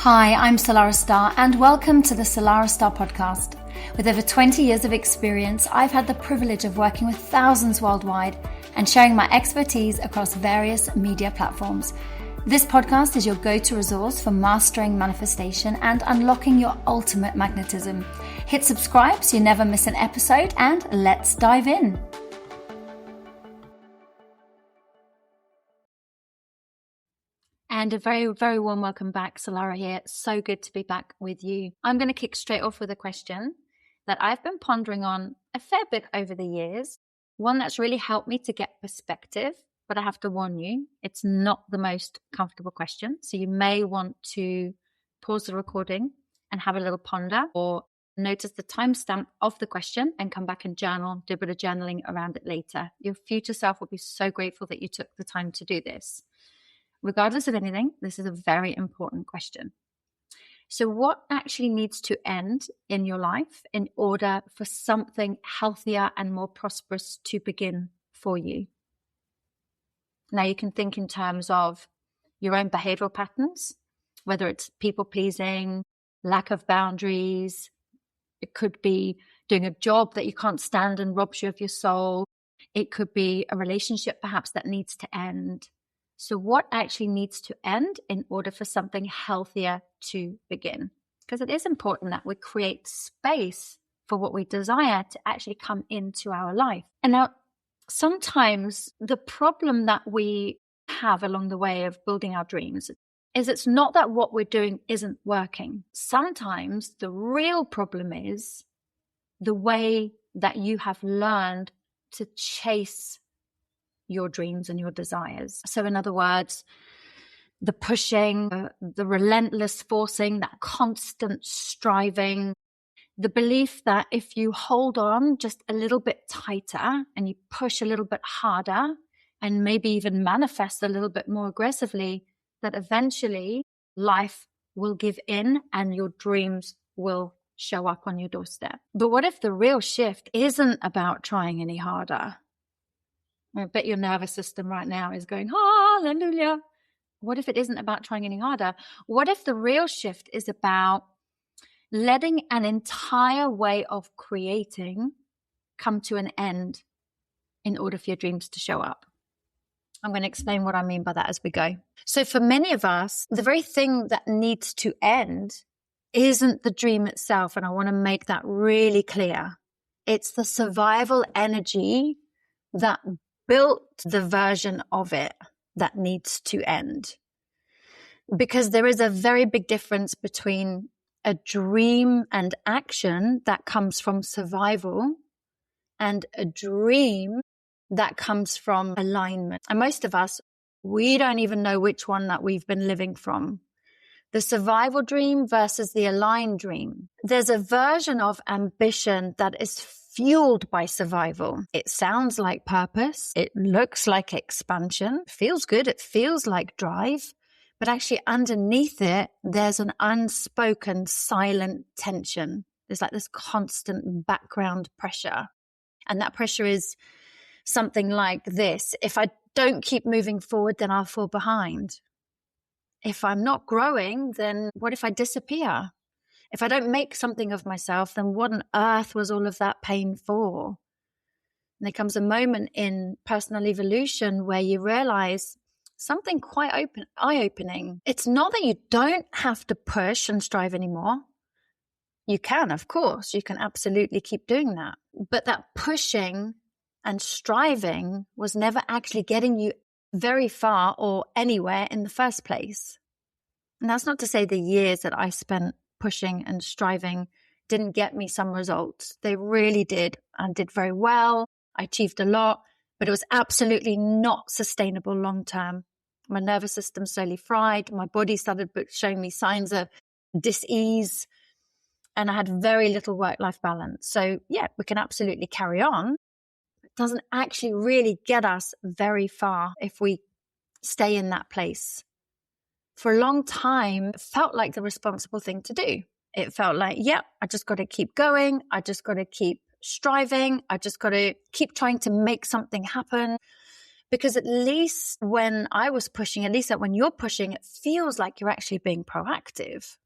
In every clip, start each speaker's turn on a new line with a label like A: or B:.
A: Hi, I'm Starre, and welcome to the Starre podcast. With over 20 years of experience, I've had the privilege of working with thousands worldwide and sharing my expertise across various media platforms. This podcast is your go-to resource for mastering manifestation and unlocking your ultimate magnetism. Hit subscribe so you never miss an episode, and let's dive in. And a very, very warm welcome back. Salarah here. So good to be back with you. I'm going to kick straight off with a question that I've been pondering on a fair bit over the years. One that's really helped me to get perspective, but I have to warn you, it's not the most comfortable question. So you may want to pause the recording and have a little ponder, or notice the timestamp of the question and come back and journal, do a bit of journaling around it later. Your future self will be so grateful that you took the time to do this. Regardless of anything, this is a very important question. So what actually needs to end in your life in order for something healthier and more prosperous to begin for you? Now you can think in terms of your own behavioral patterns, whether it's people pleasing, lack of boundaries. It could be doing a job that you can't stand and robs you of your soul. It could be a relationship perhaps that needs to end. So what actually needs to end in order for something healthier to begin? Because it is important that we create space for what we desire to actually come into our life. And now, sometimes the problem that we have along the way of building our dreams is it's not that what we're doing isn't working. Sometimes the real problem is the way that you have learned to chase your dreams and your desires. So in other words, the pushing, the relentless forcing, that constant striving, the belief that if you hold on just a little bit tighter and you push a little bit harder and maybe even manifest a little bit more aggressively, that eventually life will give in and your dreams will show up on your doorstep. But what if the real shift isn't about trying any harder? I bet your nervous system right now is going, hallelujah. What if it isn't about trying any harder? What if the real shift is about letting an entire way of creating come to an end in order for your dreams to show up? I'm going to explain what I mean by that as we go. So for many of us, the very thing that needs to end isn't the dream itself. And I want to make that really clear. It's the survival energy that built the version of it that needs to end. Because there is a very big difference between a dream and action that comes from survival and a dream that comes from alignment. And most of us, we don't even know which one that we've been living from. The survival dream versus the aligned dream. There's a version of ambition that is fueled by survival. It sounds like purpose. It looks like expansion. It feels good. It feels like drive. But actually underneath it, there's an unspoken silent tension. There's like this constant background pressure. And that pressure is something like this. If I don't keep moving forward, then I'll fall behind. If I'm not growing, then what if I disappear? If I don't make something of myself, then what on earth was all of that pain for? And there comes a moment in personal evolution where you realize something quite eye-opening. It's not that you don't have to push and strive anymore. You can, of course. You can absolutely keep doing that. But that pushing and striving was never actually getting you very far or anywhere in the first place. And that's not to say the years that I spent pushing and striving didn't get me some results. They really did, and did very well. I achieved a lot, but it was absolutely not sustainable long term. My nervous system slowly fried. My body started showing me signs of dis-ease, and I had very little work-life balance. So yeah, we can absolutely carry on. It doesn't actually really get us very far if we stay in that place. For a long time, it felt like the responsible thing to do. It felt like, I just got to keep going. I just got to keep striving. I just got to keep trying to make something happen. Because at least when I was pushing, at least that when you're pushing, it feels like you're actually being proactive.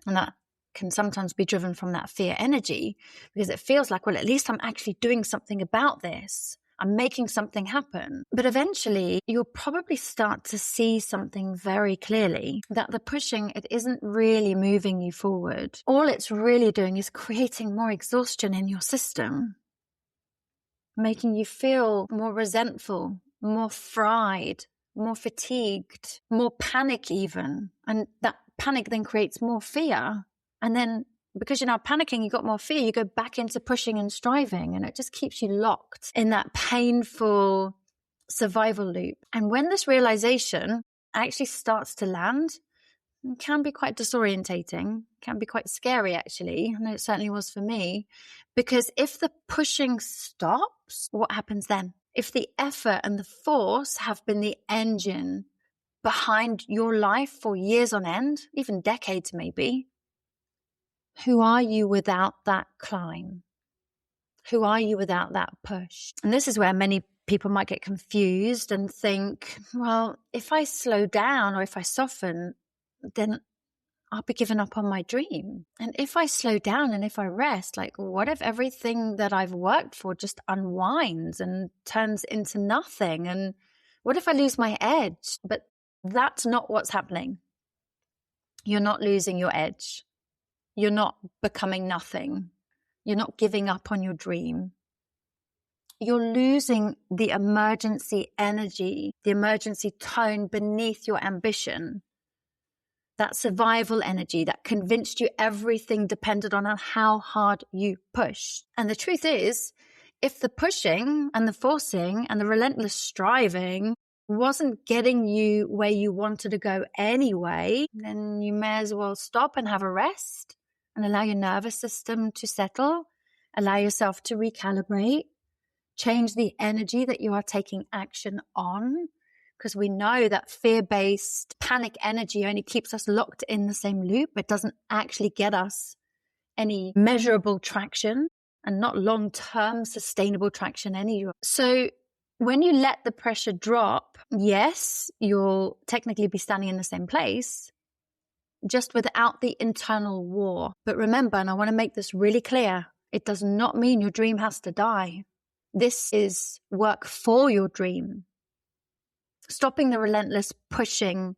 A: And that can sometimes be driven from that fear energy, because it feels like, well, at least I'm actually doing something about this. I'm making something happen. But eventually you'll probably start to see something very clearly, that the pushing, it isn't really moving you forward. All it's really doing is creating more exhaustion in your system, making you feel more resentful, more fried, more fatigued, more panic even. And that panic then creates more fear. And then because you're now panicking, you've got more fear, you go back into pushing and striving, and it just keeps you locked in that painful survival loop. And when this realization actually starts to land, it can be quite disorientating, can be quite scary actually. I know it certainly was for me, because if the pushing stops, what happens then? If the effort and the force have been the engine behind your life for years on end, even decades maybe, who are you without that climb? Who are you without that push? And this is where many people might get confused and think, well, if I slow down or if I soften, then I'll be giving up on my dream. And if I slow down and if I rest, like, what if everything that I've worked for just unwinds and turns into nothing? And what if I lose my edge? But that's not what's happening. You're not losing your edge. You're not becoming nothing. You're not giving up on your dream. You're losing the emergency energy, the emergency tone beneath your ambition. That survival energy that convinced you everything depended on how hard you pushed. And the truth is, if the pushing and the forcing and the relentless striving wasn't getting you where you wanted to go anyway, then you may as well stop and have a rest and allow your nervous system to settle, allow yourself to recalibrate, change the energy that you are taking action on. Because we know that fear-based panic energy only keeps us locked in the same loop. It doesn't actually get us any measurable traction and not long-term sustainable traction anyway. So when you let the pressure drop, yes, you'll technically be standing in the same place, just without the internal war. But remember, and I want to make this really clear, it does not mean your dream has to die. This is work for your dream. Stopping the relentless pushing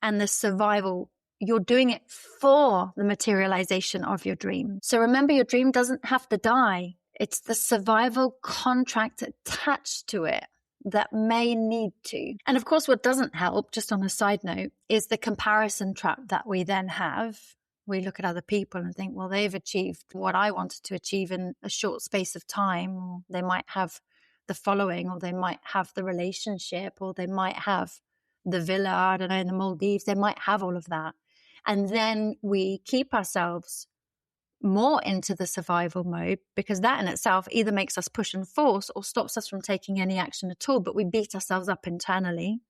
A: and the survival, you're doing it for the materialization of your dream. So remember, your dream doesn't have to die. It's the survival contract attached to it that may need to. And of course, what doesn't help, just on a side note, is the comparison trap that we then have. We look at other people and think, well, they've achieved what I wanted to achieve in a short space of time. Or they might have the following, or they might have the relationship, or they might have the villa, I don't know, in the Maldives. They might have all of that. And then we keep ourselves more into the survival mode, because that in itself either makes us push and force or stops us from taking any action at all. But we beat ourselves up internally,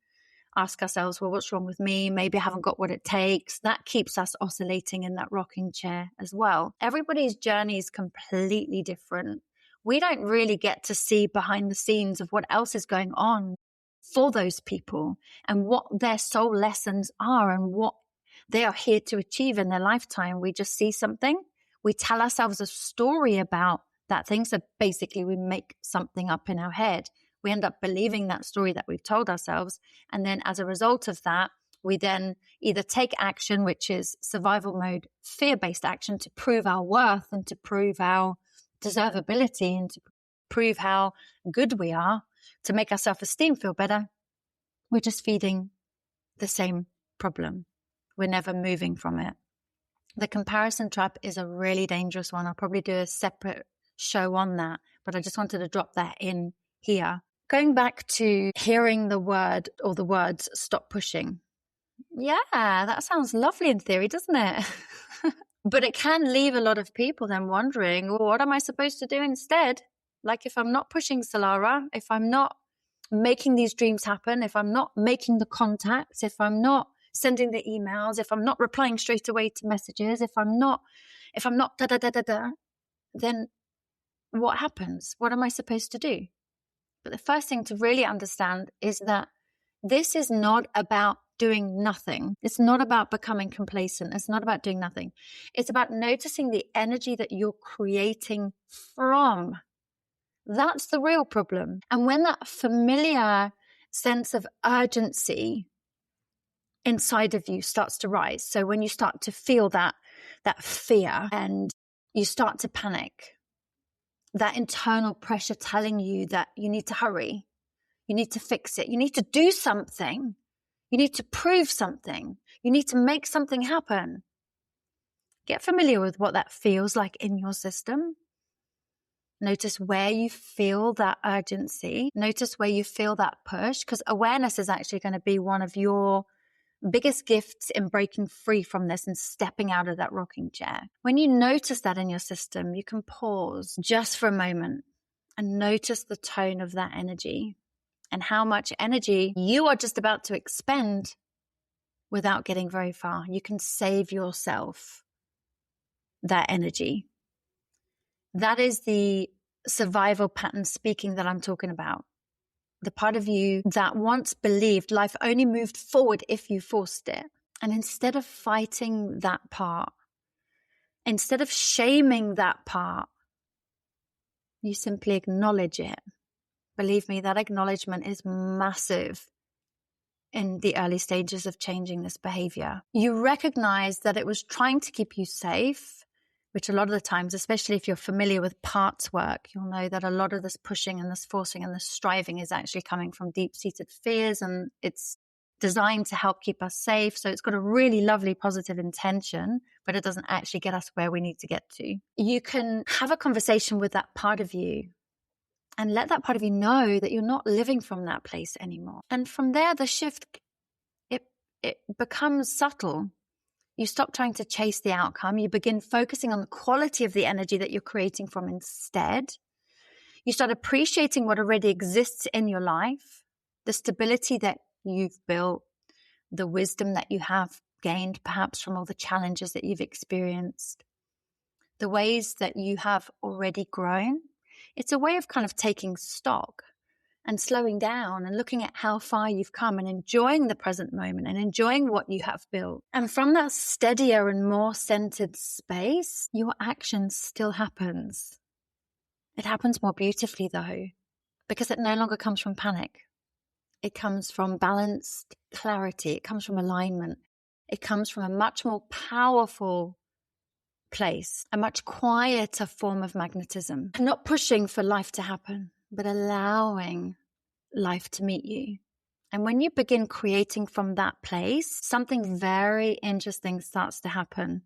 A: ask ourselves, well, what's wrong with me? Maybe I haven't got what it takes. That keeps us oscillating in that rocking chair as well. Everybody's journey is completely different. We don't really get to see behind the scenes of what else is going on for those people and what their soul lessons are and what they are here to achieve in their lifetime. We just see something. We tell ourselves a story about that thing. So basically we make something up in our head. We end up believing that story that we've told ourselves. And then as a result of that, we then either take action, which is survival mode, fear-based action, to prove our worth and to prove our deservability and to prove how good we are, to make our self-esteem feel better. We're just feeding the same problem. We're never moving from it. The comparison trap is a really dangerous one. I'll probably do a separate show on that, but I just wanted to drop that in here. Going back to hearing the word or the words, stop pushing. Yeah, that sounds lovely in theory, doesn't it? But it can leave a lot of people then wondering, well, what am I supposed to do instead? Like if I'm not pushing Salarah, if I'm not making these dreams happen, if I'm not making the contacts, if I'm not sending the emails, if I'm not replying straight away to messages, if I'm not da-da-da-da-da, then what happens? What am I supposed to do? But the first thing to really understand is that this is not about doing nothing. It's not about becoming complacent. It's not about doing nothing. It's about noticing the energy that you're creating from. That's the real problem. And when that familiar sense of urgency inside of you starts to rise, so when you start to feel that fear and you start to panic, that internal pressure telling you that you need to hurry, you need to fix it, you need to do something, you need to prove something, you need to make something happen. Get familiar with what that feels like in your system. Notice where you feel that urgency. Notice where you feel that push, because awareness is actually going to be one of your biggest gifts in breaking free from this and stepping out of that rocking chair. When you notice that in your system, you can pause just for a moment and notice the tone of that energy and how much energy you are just about to expend without getting very far. You can save yourself that energy. That is the survival pattern speaking that I'm talking about. The part of you that once believed life only moved forward if you forced it. And instead of fighting that part, instead of shaming that part, you simply acknowledge it. Believe me, that acknowledgement is massive in the early stages of changing this behavior. You recognize that it was trying to keep you safe, which a lot of the times, especially if you're familiar with parts work, you'll know that a lot of this pushing and this forcing and this striving is actually coming from deep-seated fears, and it's designed to help keep us safe. So it's got a really lovely positive intention, but it doesn't actually get us where we need to get to. You can have a conversation with that part of you and let that part of you know that you're not living from that place anymore. And from there, the shift, it becomes subtle. You stop trying to chase the outcome. You begin focusing on the quality of the energy that you're creating from instead. You start appreciating what already exists in your life, the stability that you've built, the wisdom that you have gained, perhaps from all the challenges that you've experienced, the ways that you have already grown. It's a way of kind of taking stock and slowing down and looking at how far you've come and enjoying the present moment and enjoying what you have built. And from that steadier and more centered space, your action still happens. It happens more beautifully though, because it no longer comes from panic. It comes from balanced clarity. It comes from alignment. It comes from a much more powerful place, a much quieter form of magnetism. Not pushing for life to happen, but allowing life to meet you. And when you begin creating from that place, something very interesting starts to happen.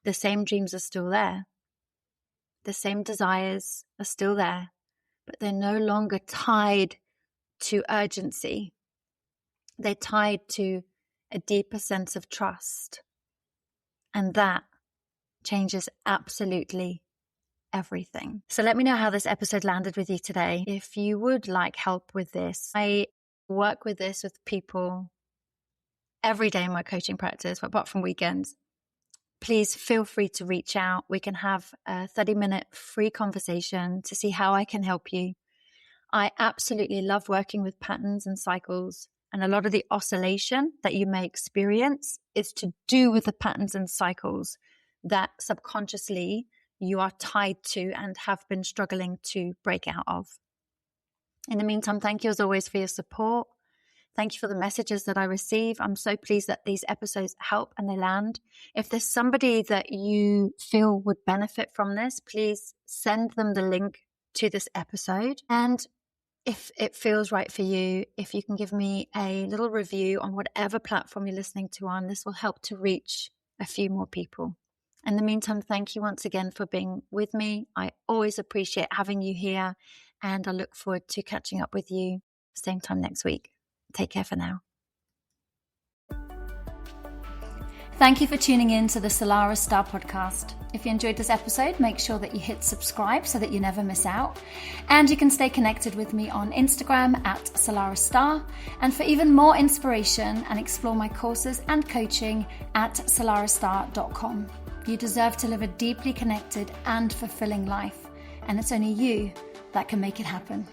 A: The same dreams are still there. The same desires are still there, but they're no longer tied to urgency. They're tied to a deeper sense of trust. And that changes absolutely everything. So let me know how this episode landed with you today. If you would like help with this, I work with this with people every day in my coaching practice, apart from weekends. Please feel free to reach out. We can have a 30-minute free conversation to see how I can help you. I absolutely love working with patterns and cycles, and a lot of the oscillation that you may experience is to do with the patterns and cycles that subconsciously you are tied to and have been struggling to break out of. In the meantime, thank you as always for your support. Thank you for the messages that I receive. I'm so pleased that these episodes help and they land. If there's somebody that you feel would benefit from this, please send them the link to this episode. And if it feels right for you, if you can give me a little review on whatever platform you're listening to on, this will help to reach a few more people. In the meantime, thank you once again for being with me. I always appreciate having you here, and I look forward to catching up with you same time next week. Take care for now. Thank you for tuning in to the Salarah Starre podcast. If you enjoyed this episode, make sure that you hit subscribe so that you never miss out. And you can stay connected with me on Instagram at Salarah Starre. And for even more inspiration and explore my courses and coaching at salarahstarre.com. You deserve to live a deeply connected and fulfilling life. And it's only you that can make it happen.